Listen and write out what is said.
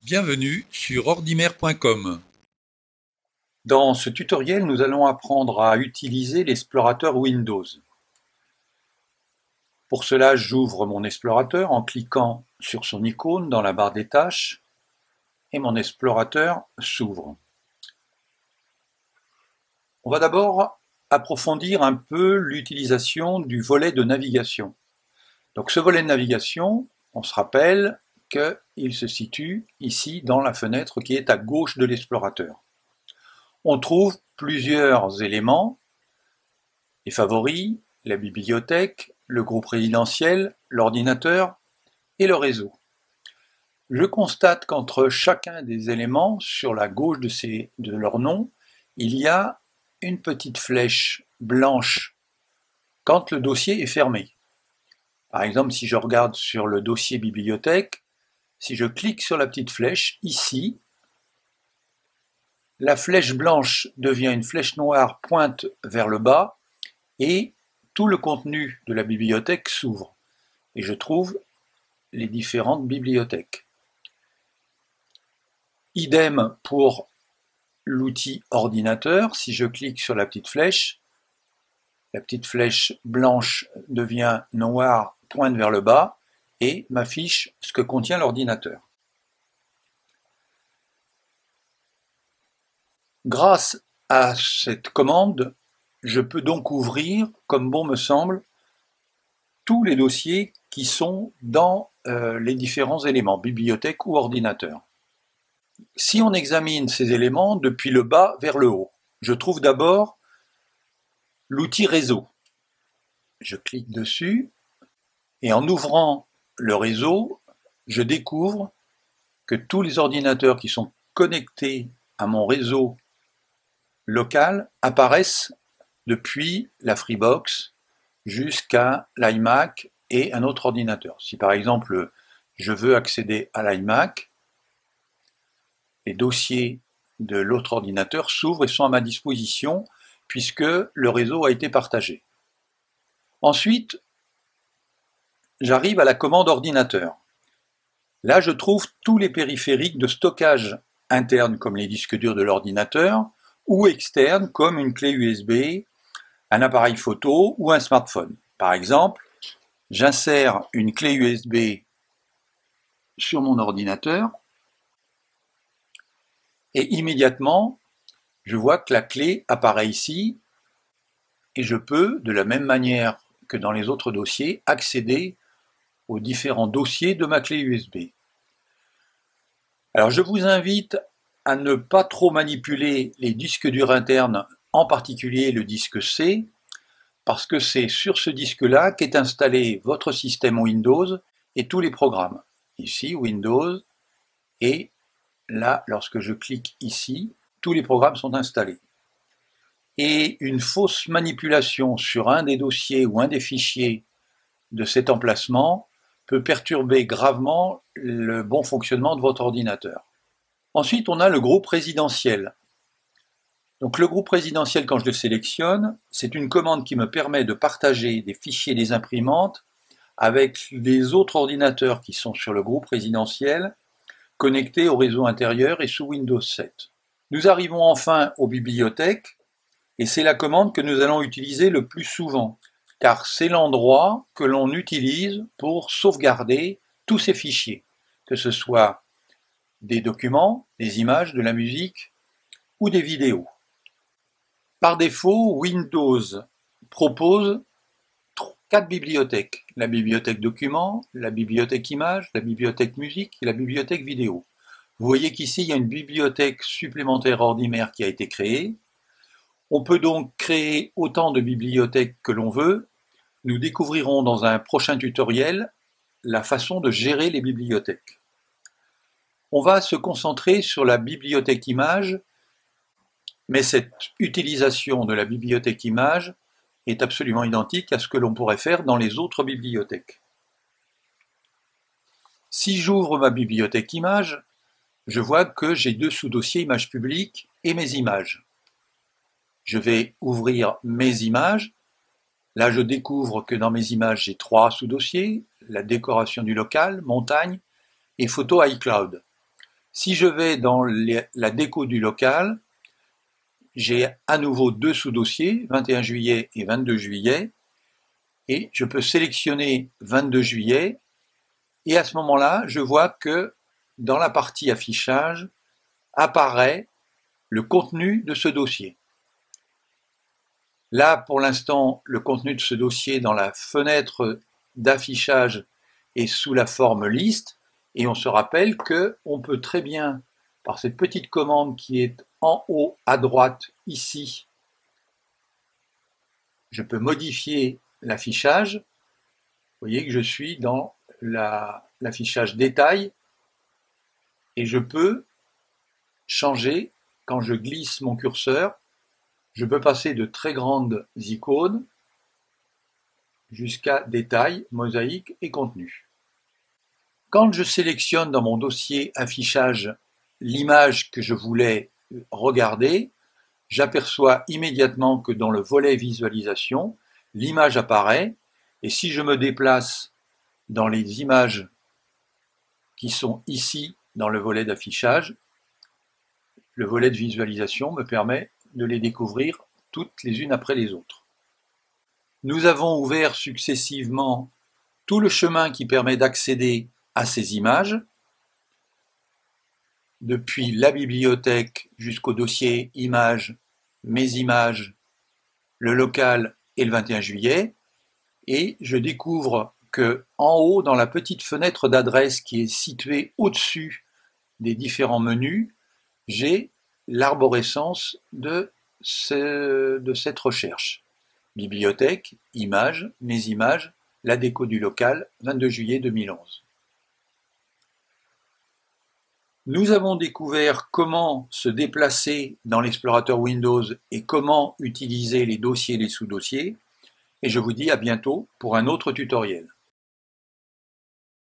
Bienvenue sur ordimer.com. Dans ce tutoriel, nous allons apprendre à utiliser l'explorateur Windows. Pour cela, j'ouvre mon explorateur en cliquant sur son icône dans la barre des tâches et mon explorateur s'ouvre. On va d'abord approfondir un peu l'utilisation du volet de navigation. Donc ce volet de navigation, on se rappelle qu'il se situe ici dans la fenêtre qui est à gauche de l'explorateur. On trouve plusieurs éléments, les favoris, la bibliothèque, le groupe résidentiel, l'ordinateur et le réseau. Je constate qu'entre chacun des éléments, sur la gauche de leur nom, il y a une petite flèche blanche quand le dossier est fermé. Par exemple, si je regarde sur le dossier bibliothèque, si je clique sur la petite flèche, ici, la flèche blanche devient une flèche noire, pointe vers le bas, et tout le contenu de la bibliothèque s'ouvre. Et je trouve les différentes bibliothèques. Idem pour l'outil ordinateur. Si je clique sur la petite flèche blanche devient noire, pointe vers le bas, et m'affiche ce que contient l'ordinateur. Grâce à cette commande, je peux donc ouvrir, comme bon me semble, tous les dossiers qui sont dans les différents éléments, bibliothèque ou ordinateur. Si on examine ces éléments depuis le bas vers le haut, je trouve d'abord l'outil réseau. Je clique dessus et en ouvrant le réseau, je découvre que tous les ordinateurs qui sont connectés à mon réseau local apparaissent depuis la Freebox jusqu'à l'iMac et un autre ordinateur. Si par exemple je veux accéder à l'iMac, les dossiers de l'autre ordinateur s'ouvrent et sont à ma disposition puisque le réseau a été partagé. Ensuite, j'arrive à la commande ordinateur. Là, je trouve tous les périphériques de stockage interne comme les disques durs de l'ordinateur ou externes comme une clé USB, un appareil photo ou un smartphone. Par exemple, j'insère une clé USB sur mon ordinateur et immédiatement, je vois que la clé apparaît ici et je peux, de la même manière que dans les autres dossiers, accéder aux différents dossiers de ma clé USB. Alors je vous invite à ne pas trop manipuler les disques durs internes, en particulier le disque C, parce que c'est sur ce disque-là qu'est installé votre système Windows et tous les programmes. Ici, Windows, et là, lorsque je clique ici, tous les programmes sont installés. Et une fausse manipulation sur un des dossiers ou un des fichiers de cet emplacement peut perturber gravement le bon fonctionnement de votre ordinateur. Ensuite, on a le groupe résidentiel. Donc le groupe résidentiel, quand je le sélectionne, c'est une commande qui me permet de partager des fichiers des imprimantes avec les autres ordinateurs qui sont sur le groupe résidentiel, connectés au réseau intérieur et sous Windows 7. Nous arrivons enfin aux bibliothèques, et c'est la commande que nous allons utiliser le plus souvent, car c'est l'endroit que l'on utilise pour sauvegarder tous ces fichiers, que ce soit des documents, des images, de la musique ou des vidéos. Par défaut, Windows propose 4 bibliothèques. La bibliothèque documents, la bibliothèque images, la bibliothèque musique et la bibliothèque vidéo. Vous voyez qu'ici, il y a une bibliothèque supplémentaire ordinaire qui a été créée. On peut donc créer autant de bibliothèques que l'on veut. Nous découvrirons dans un prochain tutoriel la façon de gérer les bibliothèques. On va se concentrer sur la bibliothèque images, mais cette utilisation de la bibliothèque images est absolument identique à ce que l'on pourrait faire dans les autres bibliothèques. Si j'ouvre ma bibliothèque images, je vois que j'ai 2 sous-dossiers images publiques et mes images. Je vais ouvrir mes images Là, je découvre que dans mes images, j'ai 3 sous-dossiers, la décoration du local, montagne et photo iCloud. Si je vais dans la déco du local, j'ai à nouveau 2 sous-dossiers, 21 juillet et 22 juillet, et je peux sélectionner 22 juillet, et à ce moment-là, je vois que dans la partie affichage apparaît le contenu de ce dossier. Là, pour l'instant, le contenu de ce dossier dans la fenêtre d'affichage est sous la forme liste, et on se rappelle qu'on peut très bien, par cette petite commande qui est en haut à droite ici, je peux modifier l'affichage. Vous voyez que je suis dans l'affichage détail, et je peux changer, quand je glisse mon curseur, je peux passer de très grandes icônes jusqu'à détail, mosaïque et contenu. Quand je sélectionne dans mon dossier affichage l'image que je voulais regarder, j'aperçois immédiatement que dans le volet visualisation, l'image apparaît, et si je me déplace dans les images qui sont ici dans le volet d'affichage, le volet de visualisation me permet de les découvrir toutes les unes après les autres. Nous avons ouvert successivement tout le chemin qui permet d'accéder à ces images, depuis la bibliothèque jusqu'au dossier images, mes images, le local et le 21 juillet, et je découvre que en haut, dans la petite fenêtre d'adresse qui est située au-dessus des différents menus, j'ai l'arborescence de cette recherche. Bibliothèque, images, mes images, la déco du local, 22 juillet 2011. Nous avons découvert comment se déplacer dans l'explorateur Windows et comment utiliser les dossiers et les sous-dossiers, et je vous dis à bientôt pour un autre tutoriel.